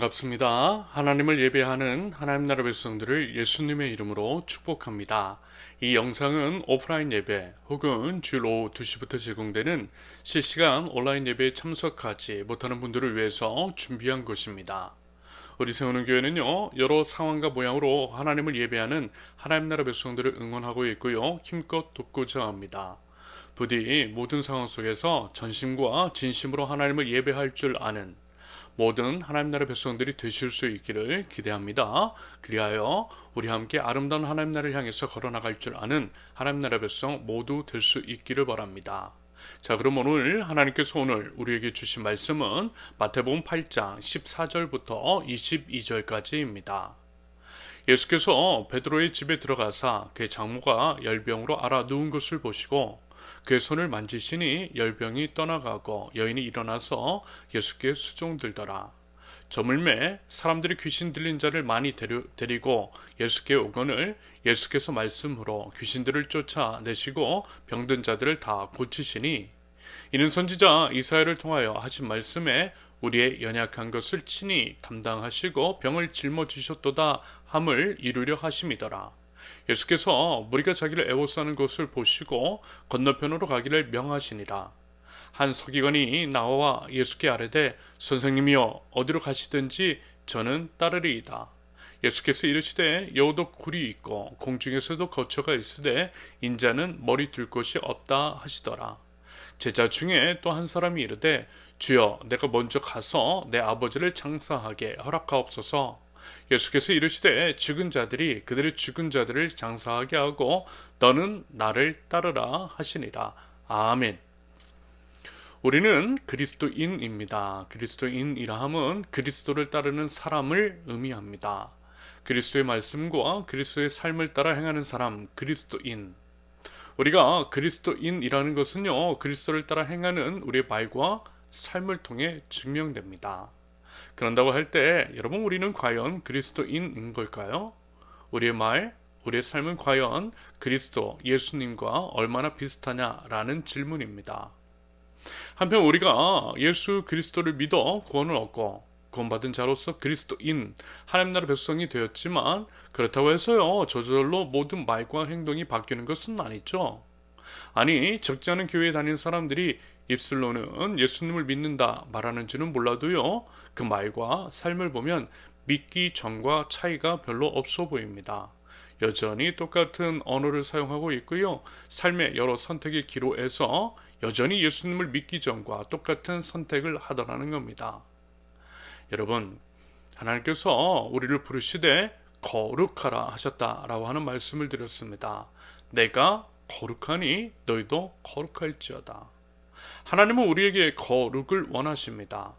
반갑습니다. 하나님을 예배하는 하나님 나라 백성들을 예수님의 이름으로 축복합니다. 이 영상은 오프라인 예배 혹은 주일 오후 2시부터 제공되는 실시간 온라인 예배에 참석하지 못하는 분들을 위해서 준비한 것입니다. 우리 세우는 교회는요, 여러 상황과 모양으로 하나님을 예배하는 하나님 나라 백성들을 응원하고 있고요, 힘껏 돕고자 합니다. 부디 모든 상황 속에서 전심과 진심으로 하나님을 예배할 줄 아는 모든 하나님 나라 백성들이 되실 수 있기를 기대합니다. 그리하여 우리 함께 아름다운 하나님 나라를 향해서 걸어나갈 줄 아는 하나님 나라 백성 모두 될 수 있기를 바랍니다. 자, 그럼 오늘 하나님께서 오늘 우리에게 주신 말씀은 마태복음 8장 14절부터 22절까지입니다. 예수께서 베드로의 집에 들어가사 그의 장모가 열병으로 앓아 누운 것을 보시고 그의 손을 만지시니 열병이 떠나가고 여인이 일어나서 예수께 수종들더라. 저물매 사람들이 귀신 들린 자를 많이 데리고 예수께 오거늘 예수께서 말씀으로 귀신들을 쫓아내시고 병든 자들을 다 고치시니 이는 선지자 이사야를 통하여 하신 말씀에 우리의 연약한 것을 친히 담당하시고 병을 짊어지셨도다 함을 이루려 하심이더라. 예수께서 무리가 자기를 애워싸는 것을 보시고 건너편으로 가기를 명하시니라. 한 서기관이 나와 예수께 아뢰되 선생님이여 어디로 가시든지 저는 따르리이다. 예수께서 이르시되 여우도 굴이 있고 공중에서도 거처가 있으되 인자는 머리 둘 곳이 없다 하시더라. 제자 중에 또 한 사람이 이르되 주여 내가 먼저 가서 내 아버지를 장사하게 허락하옵소서. 예수께서 이르시되 죽은 자들이 그들의 죽은 자들을 장사하게 하고 너는 나를 따르라 하시니라. 아멘. 우리는 그리스도인입니다. 그리스도인이라 함은 그리스도를 따르는 사람을 의미합니다. 그리스도의 말씀과 그리스도의 삶을 따라 행하는 사람, 그리스도인. 우리가 그리스도인이라는 것은요, 그리스도를 따라 행하는 우리의 말과 삶을 통해 증명됩니다. 그런다고 할 때 여러분 우리는 과연 그리스도인인 걸까요? 우리의 말, 우리의 삶은 과연 그리스도, 예수님과 얼마나 비슷하냐라는 질문입니다. 한편 우리가 예수 그리스도를 믿어 구원을 얻고 구원받은 자로서 그리스도인, 하나님 나라 백성이 되었지만 그렇다고 해서요 저절로 모든 말과 행동이 바뀌는 것은 아니죠. 아니 적지 않은 교회에 다니는 사람들이 입술로는 예수님을 믿는다 말하는지는 몰라도요 그 말과 삶을 보면 믿기 전과 차이가 별로 없어 보입니다. 여전히 똑같은 언어를 사용하고 있고요 삶의 여러 선택의 기로에서 여전히 예수님을 믿기 전과 똑같은 선택을 하더라는 겁니다. 여러분, 하나님께서 우리를 부르시되 거룩하라 하셨다라고 하는 말씀을 드렸습니다. 내가 거룩하니 너희도 거룩할지어다. 하나님은 우리에게 거룩을 원하십니다.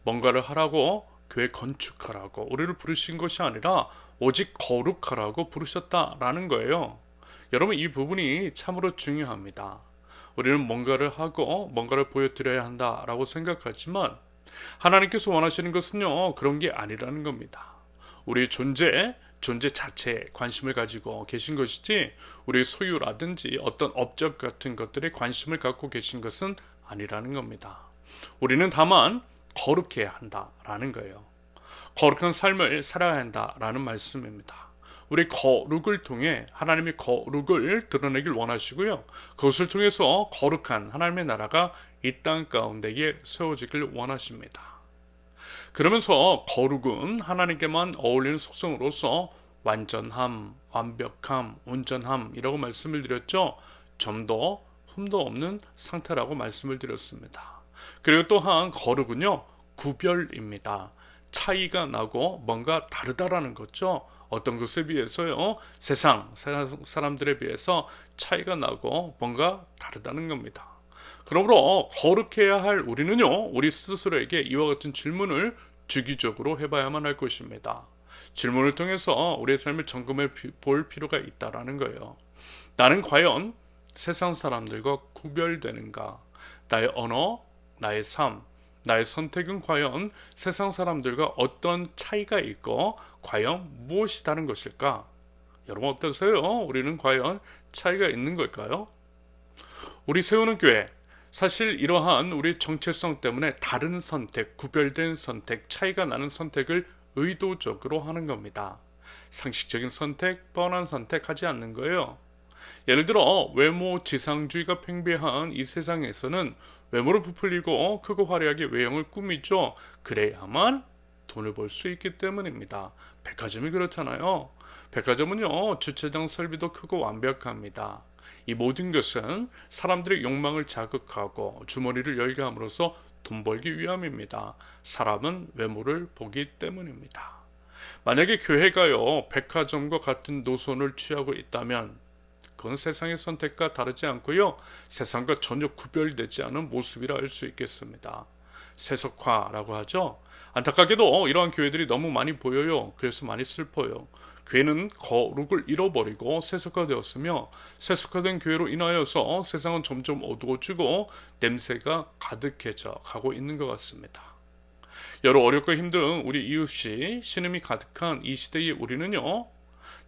뭔가를 하라고, 교회 건축하라고 우리를 부르신 것이 아니라 오직 거룩하라고 부르셨다라는 거예요. 여러분, 이 부분이 참으로 중요합니다. 우리는 뭔가를 하고 뭔가를 보여드려야 한다라고 생각하지만 하나님께서 원하시는 것은요 그런 게 아니라는 겁니다. 우리의 존재 자체에 관심을 가지고 계신 것이지 우리의 소유라든지 어떤 업적 같은 것들에 관심을 갖고 계신 것은 아니라는 겁니다. 우리는 다만 거룩해야 한다라는 거예요. 거룩한 삶을 살아야 한다라는 말씀입니다. 우리 거룩을 통해 하나님의 거룩을 드러내길 원하시고요. 그것을 통해서 거룩한 하나님의 나라가 이 땅 가운데에 세워지길 원하십니다. 그러면서 거룩은 하나님께만 어울리는 속성으로서 완전함, 완벽함, 온전함이라고 말씀을 드렸죠. 점도 흠도 없는 상태라고 말씀을 드렸습니다. 그리고 또한 거룩은요 구별입니다. 차이가 나고 뭔가 다르다라는 거죠. 어떤 것에 비해서요 세상 사람들에 비해서 차이가 나고 뭔가 다르다는 겁니다. 그러므로 거룩해야 할 우리는요 우리 스스로에게 이와 같은 질문을 주기적으로 해봐야만 할 것입니다. 질문을 통해서 우리의 삶을 점검해 볼 필요가 있다라는 거예요. 나는 과연 세상 사람들과 구별되는가? 나의 언어, 나의 삶, 나의 선택은 과연 세상 사람들과 어떤 차이가 있고 과연 무엇이 다른 것일까? 여러분 어떠세요? 우리는 과연 차이가 있는 걸까요? 우리 세우는 교회 사실 이러한 우리 정체성 때문에 다른 선택, 구별된 선택, 차이가 나는 선택을 의도적으로 하는 겁니다. 상식적인 선택, 뻔한 선택하지 않는 거예요. 예를 들어 외모 지상주의가 팽배한 이 세상에서는 외모를 부풀리고 크고 화려하게 외형을 꾸미죠. 그래야만 돈을 벌 수 있기 때문입니다. 백화점이 그렇잖아요. 백화점은요, 주차장 설비도 크고 완벽합니다. 이 모든 것은 사람들의 욕망을 자극하고 주머니를 열게 함으로써 돈 벌기 위함입니다. 사람은 외모를 보기 때문입니다. 만약에 교회가요, 백화점과 같은 노선을 취하고 있다면 그건 세상의 선택과 다르지 않고요, 세상과 전혀 구별되지 않은 모습이라 할 수 있겠습니다. 세속화라고 하죠. 안타깝게도 이러한 교회들이 너무 많이 보여요. 그래서 많이 슬퍼요. 교회는 거룩을 잃어버리고 세속화되었으며, 세속화된 교회로 인하여서 세상은 점점 어두워지고 냄새가 가득해져 가고 있는 것 같습니다. 여러 어렵고 힘든 우리 이웃이 신음이 가득한 이 시대의 우리는요,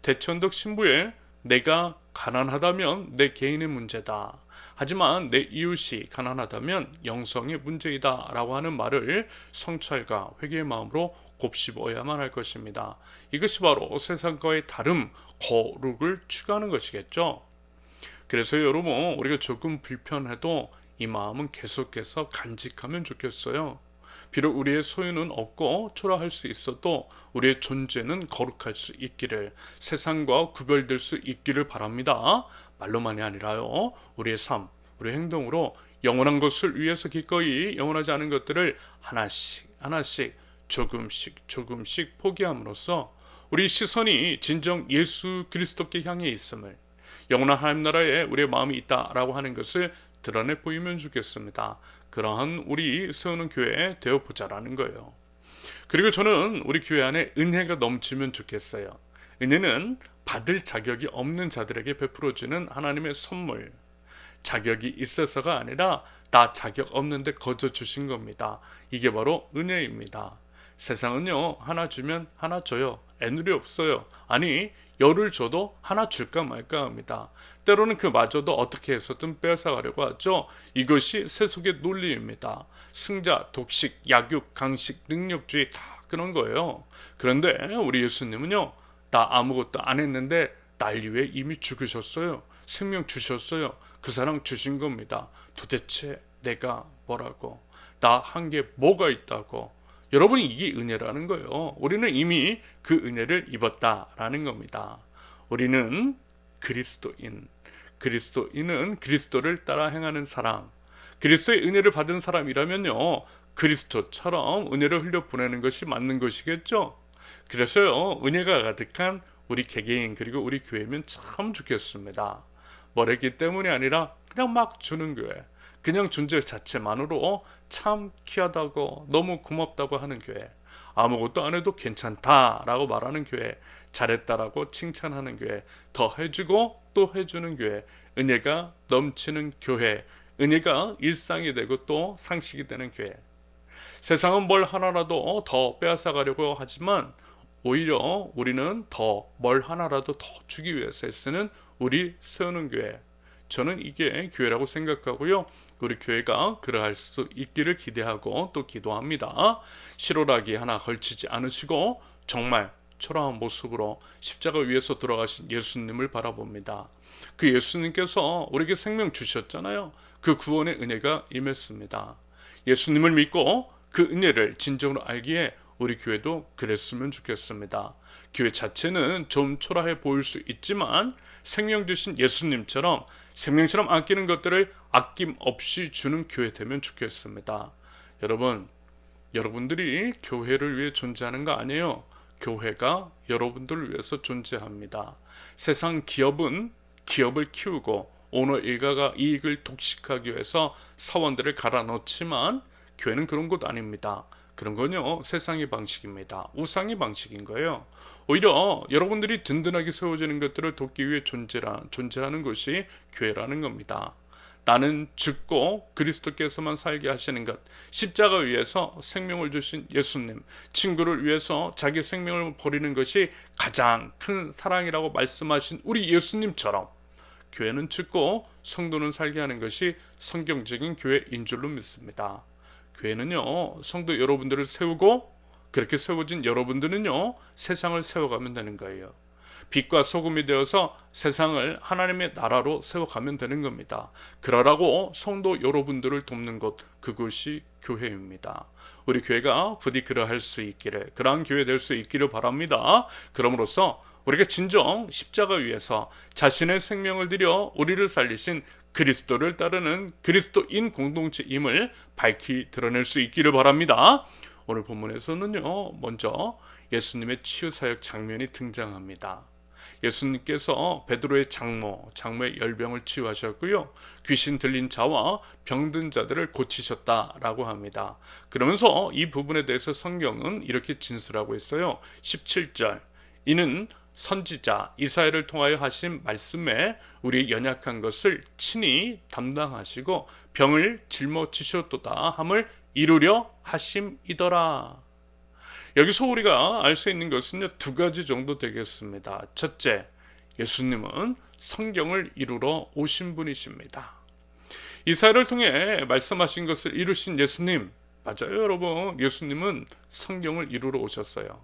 대천덕 신부의 내가 가난하다면 내 개인의 문제다, 하지만 내 이웃이 가난하다면 영성의 문제이다 라고 하는 말을 성찰과 회개의 마음으로 곱씹어야만 할 것입니다. 이것이 바로 세상과의 다름, 거룩을 추구하는 것이겠죠. 그래서 여러분, 우리가 조금 불편해도 이 마음은 계속해서 간직하면 좋겠어요. 비록 우리의 소유는 없고 초라할 수 있어도 우리의 존재는 거룩할 수 있기를, 세상과 구별될 수 있기를 바랍니다. 말로만이 아니라요, 우리의 삶, 우리의 행동으로 영원한 것을 위해서 기꺼이 영원하지 않은 것들을 하나씩 하나씩 조금씩 포기함으로써 우리 시선이 진정 예수 그리스도께 향해 있음을, 영원한 하나님 나라에 우리의 마음이 있다라고 하는 것을 드러내 보이면 좋겠습니다. 그러한 우리 세우는 교회 되어보자라는 거예요. 그리고 저는 우리 교회 안에 은혜가 넘치면 좋겠어요. 은혜는 받을 자격이 없는 자들에게 베풀어지는 하나님의 선물, 자격이 있어서가 아니라 나 자격 없는데 거저 주신 겁니다. 이게 바로 은혜입니다. 세상은요, 하나 주면 하나 줘요. 애누리 없어요. 아니, 열을 줘도 하나 줄까 말까 합니다. 때로는 그마저도 어떻게 해서든 빼앗아가려고 하죠. 이것이 세속의 논리입니다. 승자, 독식, 약육, 강식, 능력주의 다 그런 거예요. 그런데 우리 예수님은요, 나 아무것도 안 했는데 날 위해 이미 죽으셨어요. 생명 주셨어요. 그 사랑 주신 겁니다. 도대체 내가 뭐라고? 나 한 게 뭐가 있다고? 여러분이 이게 은혜라는 거예요. 우리는 이미 그 은혜를 입었다라는 겁니다. 우리는 그리스도인은 그리스도를 따라 행하는 사람, 그리스도의 은혜를 받은 사람이라면요, 그리스도처럼 은혜를 흘려 보내는 것이 맞는 것이겠죠. 그래서요, 은혜가 가득한 우리 개개인 그리고 우리 교회면 참 좋겠습니다. 뭐랬기 때문이 아니라 그냥 막 주는 교회, 그냥 존재 자체만으로 참 귀하다고 너무 고맙다고 하는 교회, 아무것도 안 해도 괜찮다라고 말하는 교회, 잘했다라고 칭찬하는 교회, 더 해주고 또 해주는 교회, 은혜가 넘치는 교회, 은혜가 일상이 되고 또 상식이 되는 교회. 세상은 뭘 하나라도 더 빼앗아가려고 하지만 오히려 우리는 더 뭘 하나라도 더 주기 위해서 쓰는 우리 세우는 교회. 저는 이게 교회라고 생각하고요. 우리 교회가 그러할 수 있기를 기대하고 또 기도합니다. 실오라기 하나 걸치지 않으시고 정말 초라한 모습으로 십자가 위에서 돌아가신 예수님을 바라봅니다. 그 예수님께서 우리에게 생명 주셨잖아요. 그 구원의 은혜가 임했습니다. 예수님을 믿고 그 은혜를 진정으로 알기에 우리 교회도 그랬으면 좋겠습니다. 교회 자체는 좀 초라해 보일 수 있지만 생명 주신 예수님처럼 생명처럼 아끼는 것들을 아낌없이 주는 교회 되면 좋겠습니다. 여러분, 여러분들이 교회를 위해 존재하는 거 아니에요. 교회가 여러분들을 위해서 존재합니다. 세상 기업은 기업을 키우고 오너 일가가 이익을 독식하기 위해서 사원들을 갈아 넣지만 교회는 그런 곳 아닙니다. 그런 건요, 세상의 방식입니다. 우상의 방식인 거예요. 오히려 여러분들이 든든하게 세워지는 것들을 돕기 위해 존재하는 것이 교회라는 겁니다. 나는 죽고 그리스도께서만 살게 하시는 것, 십자가 위에서 생명을 주신 예수님, 친구를 위해서 자기 생명을 버리는 것이 가장 큰 사랑이라고 말씀하신 우리 예수님처럼 교회는 죽고 성도는 살게 하는 것이 성경적인 교회인 줄로 믿습니다. 교회는요, 성도 여러분들을 세우고 그렇게 세워진 여러분들은요, 세상을 세워가면 되는 거예요. 빛과 소금이 되어서 세상을 하나님의 나라로 세워가면 되는 겁니다. 그러라고 성도 여러분들을 돕는 것, 그것이 교회입니다. 우리 교회가 부디 그러할 수 있기를, 그러한 교회 될 수 있기를 바랍니다. 그럼으로써 우리가 진정 십자가 위에서 자신의 생명을 들여 우리를 살리신 그리스도를 따르는 그리스도인 공동체임을 밝히 드러낼 수 있기를 바랍니다. 오늘 본문에서는요, 먼저 예수님의 치유사역 장면이 등장합니다. 예수님께서 베드로의 장모의 열병을 치유하셨고요, 귀신 들린 자와 병든 자들을 고치셨다라고 합니다. 그러면서 이 부분에 대해서 성경은 이렇게 진술하고 있어요. 17절, 이는 선지자 이사야를 통하여 하신 말씀에 우리 연약한 것을 친히 담당하시고 병을 짊어지셨도다 함을 이루려 하심이더라. 여기서 우리가 알 수 있는 것은 두 가지 정도 되겠습니다. 첫째, 예수님은 성경을 이루러 오신 분이십니다. 이사야를 통해 말씀하신 것을 이루신 예수님, 맞아요 여러분, 예수님은 성경을 이루러 오셨어요.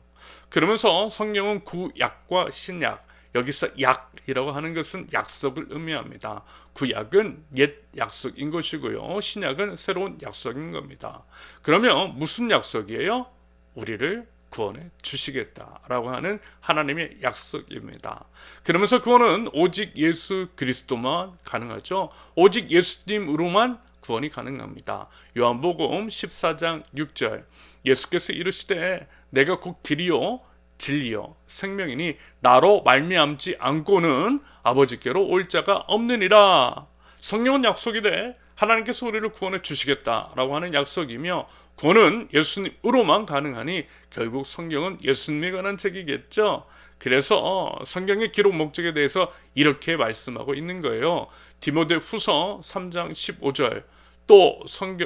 그러면서 성경은 구약과 신약, 여기서 약이라고 하는 것은 약속을 의미합니다. 구약은 옛 약속인 것이고요, 신약은 새로운 약속인 겁니다. 그러면 무슨 약속이에요? 우리를 구원해 주시겠다라고 하는 하나님의 약속입니다. 그러면서 구원은 오직 예수 그리스도만 가능하죠. 오직 예수님으로만 구원이 가능합니다. 요한복음 14장 6절, 예수께서 이르시되 내가 곧 길이요 진리요 생명이니 나로 말미암지 않고는 아버지께로 올 자가 없느니라. 성령은 약속이 돼 하나님께서 우리를 구원해 주시겠다라고 하는 약속이며, 구원은 예수님으로만 가능하니 결국 성경은 예수님에 관한 책이겠죠. 그래서 성경의 기록 목적에 대해서 이렇게 말씀하고 있는 거예요. 디모데후서 3장 15절, 또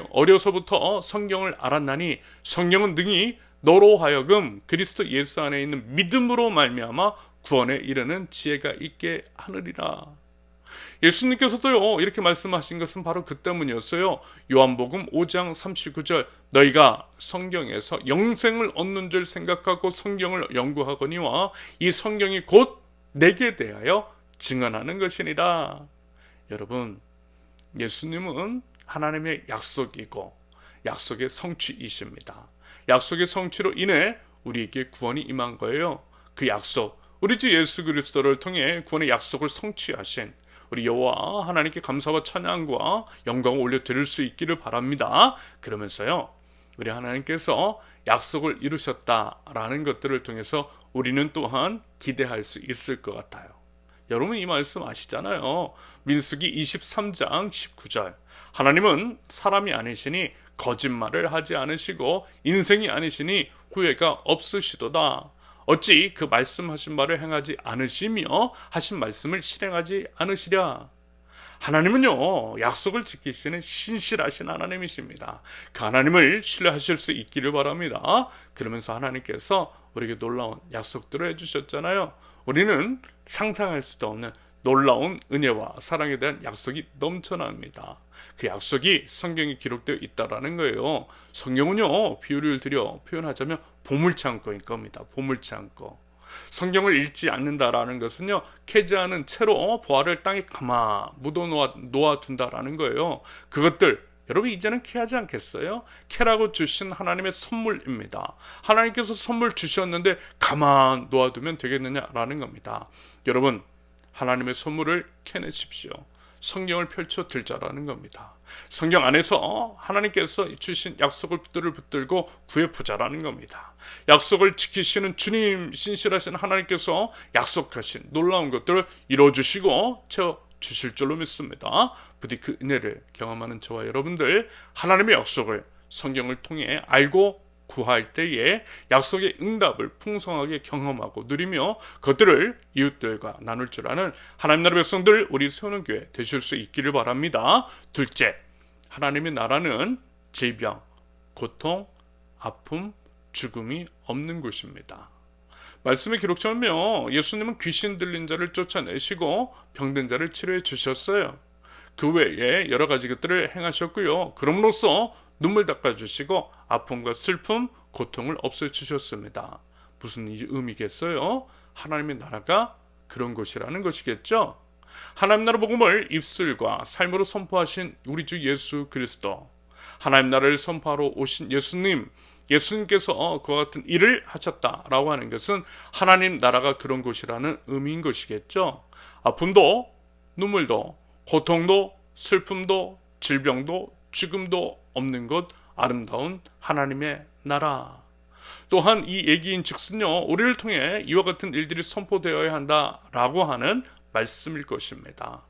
어려서부터 성경을 알았나니 성령은 능히 너로 하여금 그리스도 예수 안에 있는 믿음으로 말미암아 구원에 이르는 지혜가 있게 하느니라. 예수님께서도요, 이렇게 말씀하신 것은 바로 그 때문이었어요. 요한복음 5장 39절, 너희가 성경에서 영생을 얻는 줄 생각하고 성경을 연구하거니와 이 성경이 곧 내게 대하여 증언하는 것이니라. 여러분, 예수님은 하나님의 약속이고 약속의 성취이십니다. 약속의 성취로 인해 우리에게 구원이 임한 거예요. 그 약속, 우리 주 예수 그리스도를 통해 구원의 약속을 성취하신 우리 여호와 하나님께 감사와 찬양과 영광을 올려드릴 수 있기를 바랍니다. 그러면서요, 우리 하나님께서 약속을 이루셨다라는 것들을 통해서 우리는 또한 기대할 수 있을 것 같아요. 여러분, 이 말씀 아시잖아요. 민수기 23장 19절, 하나님은 사람이 아니시니 거짓말을 하지 않으시고 인생이 아니시니 후회가 없으시도다. 어찌 그 말씀하신 바를 행하지 않으시며 하신 말씀을 실행하지 않으시랴. 하나님은요, 약속을 지키시는 신실하신 하나님이십니다. 그 하나님을 신뢰하실 수 있기를 바랍니다. 그러면서 하나님께서 우리에게 놀라운 약속들을 해주셨잖아요. 우리는 상상할 수도 없는 놀라운 은혜와 사랑에 대한 약속이 넘쳐납니다. 그 약속이 성경에 기록되어 있다라는 거예요. 성경은요, 비유를 들여 표현하자면 보물창고인 겁니다. 보물창고. 성경을 읽지 않는다라는 것은요, 캐지 않은 채로 보화를 땅에 가만 묻어 놓아둔다라는 거예요. 그것들 여러분 이제는 캐하지 않겠어요? 캐라고 주신 하나님의 선물입니다. 하나님께서 선물 주셨는데 가만 놓아두면 되겠느냐라는 겁니다. 여러분, 하나님의 선물을 캐내십시오. 성경을 펼쳐 들자라는 겁니다. 성경 안에서 하나님께서 주신 약속들을 붙들고 구해보자라는 겁니다. 약속을 지키시는 주님, 신실하신 하나님께서 약속하신 놀라운 것들을 이루어주시고 채워주실 줄로 믿습니다. 부디 그 은혜를 경험하는 저와 여러분들, 하나님의 약속을 성경을 통해 알고 구할 때에 약속의 응답을 풍성하게 경험하고 누리며 그것들을 이웃들과 나눌 줄 아는 하나님 나라 백성들, 우리 세우는 교회 되실 수 있기를 바랍니다. 둘째, 하나님의 나라는 질병, 고통, 아픔, 죽음이 없는 곳입니다. 말씀의 기록처럼요, 예수님은 귀신 들린 자를 쫓아내시고 병든 자를 치료해 주셨어요. 그 외에 여러 가지 것들을 행하셨고요. 그럼으로써 눈물 닦아주시고 아픔과 슬픔, 고통을 없애주셨습니다. 무슨 의미겠어요? 하나님의 나라가 그런 곳이라는 것이겠죠. 하나님 나라 복음을 입술과 삶으로 선포하신 우리 주 예수 그리스도, 하나님 나라를 선포하러 오신 예수님께서 그와 같은 일을 하셨다라고 하는 것은 하나님 나라가 그런 곳이라는 의미인 것이겠죠. 아픔도 눈물도 고통도 슬픔도 질병도 죽음도 없는 것, 아름다운 하나님의 나라. 또한 이 얘기인 즉슨요, 우리를 통해 이와 같은 일들이 선포되어야 한다라고 하는 말씀일 것입니다.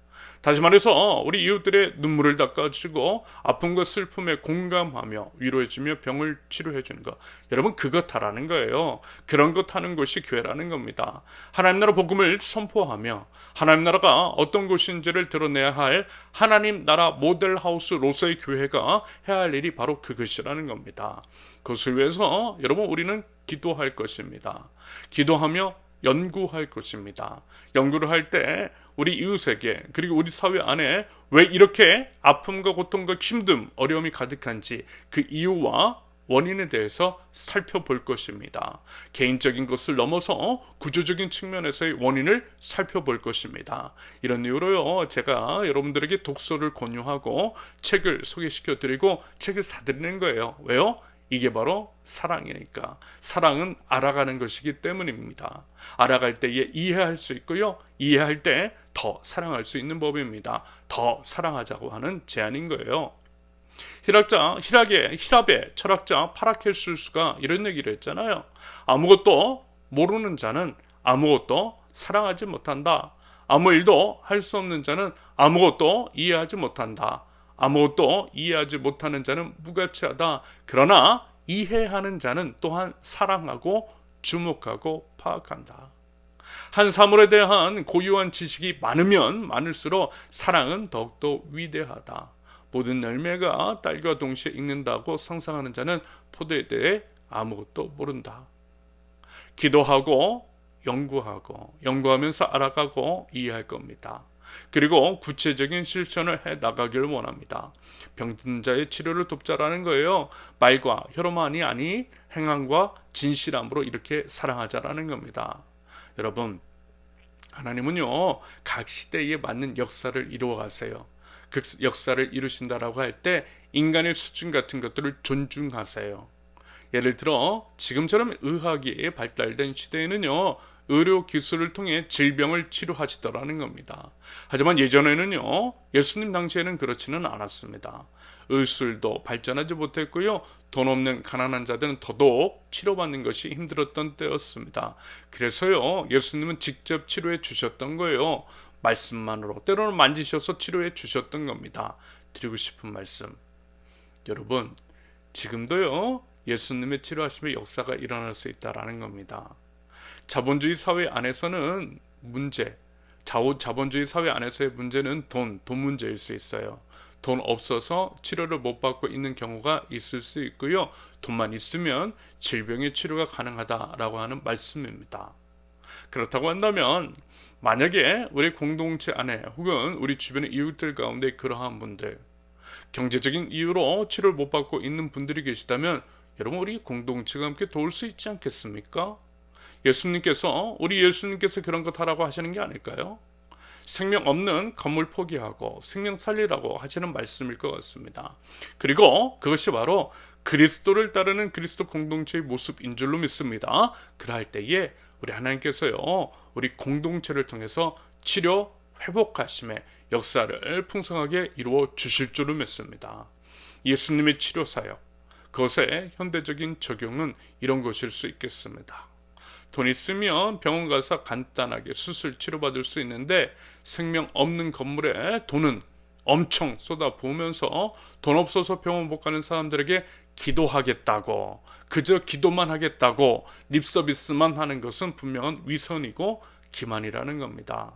다시 말해서 우리 이웃들의 눈물을 닦아주고 아픔과 슬픔에 공감하며 위로해주며 병을 치료해주는 것, 여러분 그것 하라는 거예요. 그런 것 하는 것이 교회라는 겁니다. 하나님 나라 복음을 선포하며 하나님 나라가 어떤 곳인지를 드러내야 할 하나님 나라 모델하우스로서의 교회가 해야 할 일이 바로 그것이라는 겁니다. 그것을 위해서 여러분 우리는 기도할 것입니다. 기도하며 연구할 것입니다. 연구를 할 때 우리 이웃에게, 그리고 우리 사회 안에 왜 이렇게 아픔과 고통과 힘듦, 어려움이 가득한지 그 이유와 원인에 대해서 살펴볼 것입니다. 개인적인 것을 넘어서 구조적인 측면에서의 원인을 살펴볼 것입니다. 이런 이유로요, 제가 여러분들에게 독서를 권유하고 책을 소개시켜 드리고 책을 사드리는 거예요. 왜요? 이게 바로 사랑이니까. 사랑은 알아가는 것이기 때문입니다. 알아갈 때에 이해할 수 있고요, 이해할 때 더 사랑할 수 있는 법입니다. 더 사랑하자고 하는 제안인 거예요. 히랍의 철학자 파라켈수스가 이런 얘기를 했잖아요. 아무것도 모르는 자는 아무것도 사랑하지 못한다. 아무 일도 할 수 없는 자는 아무것도 이해하지 못한다. 아무것도 이해하지 못하는 자는 무가치하다. 그러나 이해하는 자는 또한 사랑하고 주목하고 파악한다. 한 사물에 대한 고유한 지식이 많으면 많을수록 사랑은 더욱더 위대하다. 모든 열매가 딸과 동시에 익는다고 상상하는 자는 포도에 대해 아무것도 모른다. 기도하고 연구하면서 알아가고 이해할 겁니다. 그리고 구체적인 실천을 해 나가기를 원합니다. 병든 자의 치료를 돕자라는 거예요. 말과 혀로만이 아닌 행함과 진실함으로 이렇게 사랑하자라는 겁니다. 여러분, 하나님은요, 각 시대에 맞는 역사를 이루어가세요. 그 역사를 이루신다라고 할 때 인간의 수준 같은 것들을 존중하세요. 예를 들어 지금처럼 의학이 발달된 시대에는요, 의료 기술을 통해 질병을 치료하시더라는 겁니다. 하지만 예전에는요, 예수님 당시에는 그렇지는 않았습니다. 의술도 발전하지 못했고요, 돈 없는 가난한 자들은 더더욱 치료받는 것이 힘들었던 때였습니다. 그래서요, 예수님은 직접 치료해 주셨던 거예요. 말씀만으로, 때로는 만지셔서 치료해 주셨던 겁니다. 드리고 싶은 말씀, 여러분 지금도요, 예수님의 치료하심의 역사가 일어날 수 있다라는 겁니다. 자본주의 사회 안에서는 자본주의 사회 안에서의 문제는 돈 문제일 수 있어요. 돈 없어서 치료를 못 받고 있는 경우가 있을 수 있고요, 돈만 있으면 질병의 치료가 가능하다라고 하는 말씀입니다. 그렇다고 한다면 만약에 우리 공동체 안에 혹은 우리 주변의 이웃들 가운데 그러한 분들, 경제적인 이유로 치료를 못 받고 있는 분들이 계시다면 여러분 우리 공동체가 함께 도울 수 있지 않겠습니까? 우리 예수님께서 그런 것 하라고 하시는 게 아닐까요? 생명 없는 건물 포기하고 생명 살리라고 하시는 말씀일 것 같습니다. 그리고 그것이 바로 그리스도를 따르는 그리스도 공동체의 모습인 줄로 믿습니다. 그럴 때에 우리 하나님께서요, 우리 공동체를 통해서 치료 회복하심의 역사를 풍성하게 이루어 주실 줄로 믿습니다. 예수님의 치료 사역, 그것의 현대적인 적용은 이런 것일 수 있겠습니다. 돈 있으면 병원 가서 간단하게 수술 치료받을 수 있는데 생명 없는 건물에 돈은 엄청 쏟아부으면서 돈 없어서 병원 못 가는 사람들에게 기도하겠다고, 그저 기도만 하겠다고 립서비스만 하는 것은 분명한 위선이고 기만이라는 겁니다.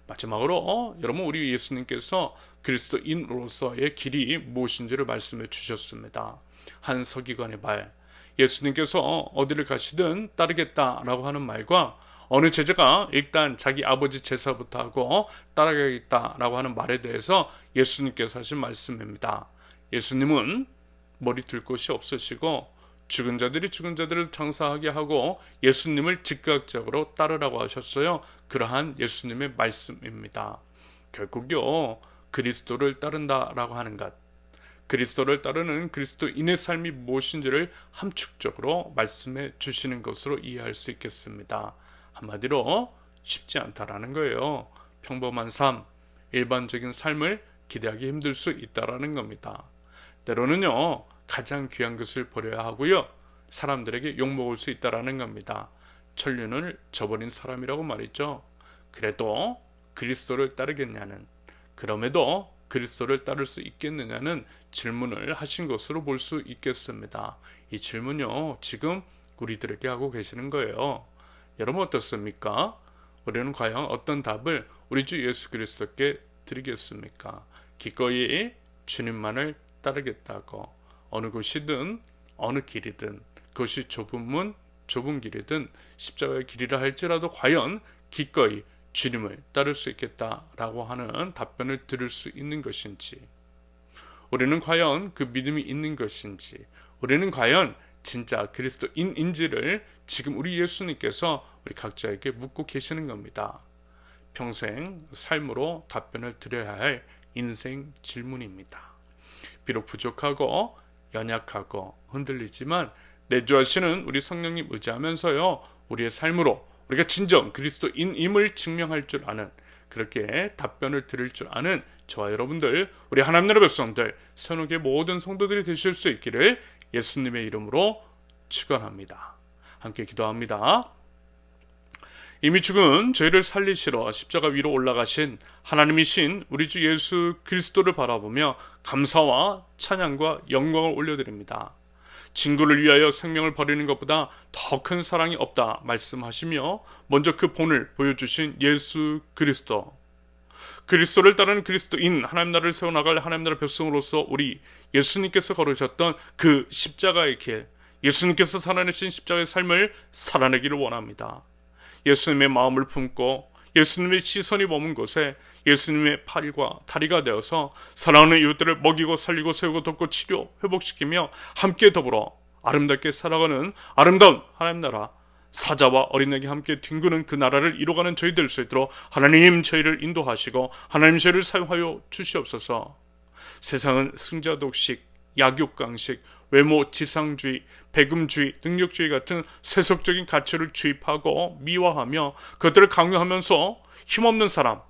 마지막으로 여러분 우리 예수님께서 그리스도인으로서의 길이 무엇인지를 말씀해 주셨습니다. 한 서기관의 발, 예수님께서 어디를 가시든 따르겠다라고 하는 말과 어느 제자가 일단 자기 아버지 제사부터 하고 따라가겠다라고 하는 말에 대해서 예수님께서 하신 말씀입니다. 예수님은 머리 둘 곳이 없으시고 죽은 자들이 죽은 자들을 장사하게 하고 예수님을 즉각적으로 따르라고 하셨어요. 그러한 예수님의 말씀입니다. 결국요, 그리스도를 따른다라고 하는 것, 그리스도를 따르는 그리스도인의 삶이 무엇인지를 함축적으로 말씀해 주시는 것으로 이해할 수 있겠습니다. 한마디로 쉽지 않다라는 거예요. 평범한 삶, 일반적인 삶을 기대하기 힘들 수 있다라는 겁니다. 때로는요, 가장 귀한 것을 버려야 하고요, 사람들에게 욕먹을 수 있다라는 겁니다. 천륜을 저버린 사람이라고 말이죠. 그래도 그리스도를 따르겠냐는, 그럼에도 그리스도를 따를 수 있겠느냐는 질문을 하신 것으로 볼 수 있겠습니다. 이 질문요, 지금 우리들에게 하고 계시는 거예요. 여러분 어떻습니까? 우리는 과연 어떤 답을 우리 주 예수 그리스도께 드리겠습니까? 기꺼이 주님만을 따르겠다고, 어느 곳이든 어느 길이든, 그것이 좁은 문 좁은 길이든 십자가의 길이라 할지라도 과연 기꺼이 주님을 따를 수 있겠다라고 하는 답변을 들을 수 있는 것인지, 우리는 과연 그 믿음이 있는 것인지, 우리는 과연 진짜 그리스도인인지를 지금 우리 예수님께서 우리 각자에게 묻고 계시는 겁니다. 평생 삶으로 답변을 드려야 할 인생 질문입니다. 비록 부족하고 연약하고 흔들리지만 내주하시는 우리 성령님 의지하면서요, 우리의 삶으로 우리가 진정 그리스도인임을 증명할 줄 아는, 그렇게 답변을 들을 줄 아는 저와 여러분들, 우리 하나님 나라 백성들, 선후계 모든 성도들이 되실 수 있기를 예수님의 이름으로 축원합니다. 함께 기도합니다. 이미 죽은 저희를 살리시러 십자가 위로 올라가신 하나님이신 우리 주 예수 그리스도를 바라보며 감사와 찬양과 영광을 올려드립니다. 친구를 위하여 생명을 버리는 것보다 더 큰 사랑이 없다 말씀하시며 먼저 그 본을 보여주신 예수 그리스도, 그리스도를 따르는 그리스도인, 하나님 나라를 세워나갈 하나님 나라 백성으로서 우리 예수님께서 걸으셨던 그 십자가의 길, 예수님께서 살아내신 십자가의 삶을 살아내기를 원합니다. 예수님의 마음을 품고 예수님의 시선이 머문 곳에 예수님의 팔과 다리가 되어서 사랑하는 이웃들을 먹이고 살리고 세우고 돕고 치료 회복시키며 함께 더불어 아름답게 살아가는 아름다운 하나님 나라, 사자와 어린애가 함께 뒹구는 그 나라를 이루어가는 저희 될 수 있도록 하나님 저희를 인도하시고 하나님 저희를 사용하여 주시옵소서. 세상은 승자독식, 약육강식, 외모 지상주의, 배금주의, 능력주의 같은 세속적인 가치를 주입하고 미화하며 그것들을 강요하면서 힘없는 사람,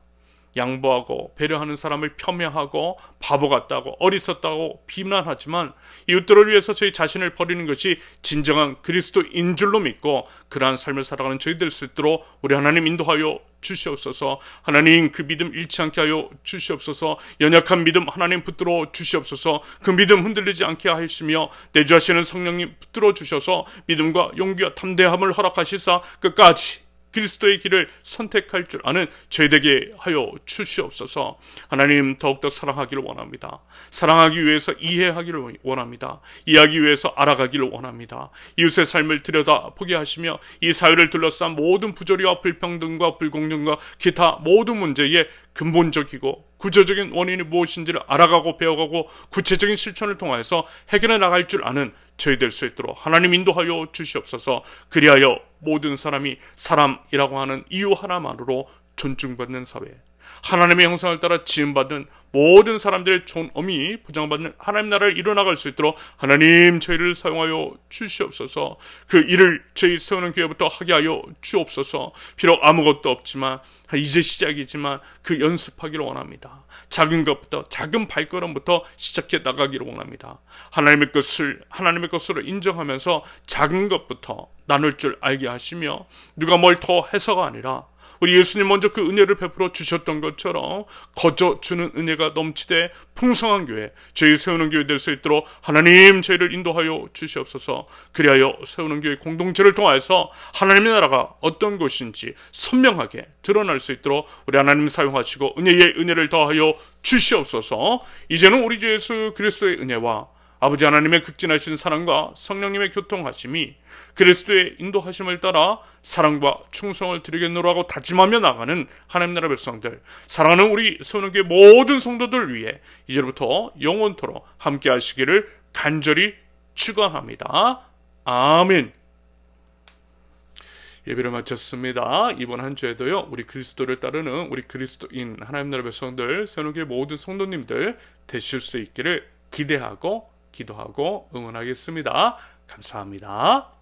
양보하고 배려하는 사람을 폄훼하고 바보 같다고 어리석다고 비난하지만 이웃들을 위해서 저희 자신을 버리는 것이 진정한 그리스도인 줄로 믿고 그러한 삶을 살아가는 저희 될 수 있도록 우리 하나님 인도하여 주시옵소서. 하나님 그 믿음 잃지 않게 하여 주시옵소서. 연약한 믿음 하나님 붙들어 주시옵소서. 그 믿음 흔들리지 않게 하시며 내주하시는 성령님 붙들어 주셔서 믿음과 용기와 담대함을 허락하시사 끝까지 그리스도의 길을 선택할 줄 아는 저희에게 하여 주시옵소서. 하나님 더욱더 사랑하기를 원합니다. 사랑하기 위해서 이해하기를 원합니다. 이해하기 위해서 알아가기를 원합니다. 이웃의 삶을 들여다보게 하시며 이 사회를 둘러싼 모든 부조리와 불평등과 불공정과 기타 모든 문제의 근본적이고 구조적인 원인이 무엇인지를 알아가고 배워가고 구체적인 실천을 통해서 해결해 나갈 줄 아는 저희 될 수 있도록 하나님 인도하여 주시옵소서. 그리하여 모든 사람이 사람이라고 하는 이유 하나만으로 존중받는 사회, 하나님의 형상을 따라 지음받은 모든 사람들의 존엄이 보장받는 하나님 나라를 이뤄나갈 수 있도록 하나님 저희를 사용하여 주시옵소서. 그 일을 저희 세우는 교회부터 하게 하여 주옵소서. 비록 아무것도 없지만 이제 시작이지만 그 연습하기를 원합니다. 작은 것부터, 작은 발걸음부터 시작해 나가기를 원합니다. 하나님의 것으로 인정하면서 작은 것부터 나눌 줄 알게 하시며 누가 뭘 더 해서가 아니라 우리 예수님 먼저 그 은혜를 베풀어 주셨던 것처럼 거저 주는 은혜가 넘치되 풍성한 교회, 저희 세우는 교회 될 수 있도록 하나님 저희를 인도하여 주시옵소서. 그리하여 세우는 교회 공동체를 통해서 하나님의 나라가 어떤 것인지 선명하게 드러날 수 있도록 우리 하나님 사용하시고 은혜의 은혜를 더하여 주시옵소서. 이제는 우리 주 예수 그리스도의 은혜와 아버지 하나님의 극진하신 사랑과 성령님의 교통하심이 그리스도의 인도하심을 따라 사랑과 충성을 드리겠노라 하고 다짐하며 나가는 하나님 나라 백성들, 사랑하는 우리 선우교회 모든 성도들 위해 이제부터 영원토록 함께 하시기를 간절히 축원합니다. 아멘. 예배를 마쳤습니다. 이번 한 주에도요, 우리 그리스도를 따르는 우리 그리스도인 하나님 나라 백성들, 선우교회 모든 성도님들 되실 수 있기를 기대하고 기도하고 응원하겠습니다. 감사합니다.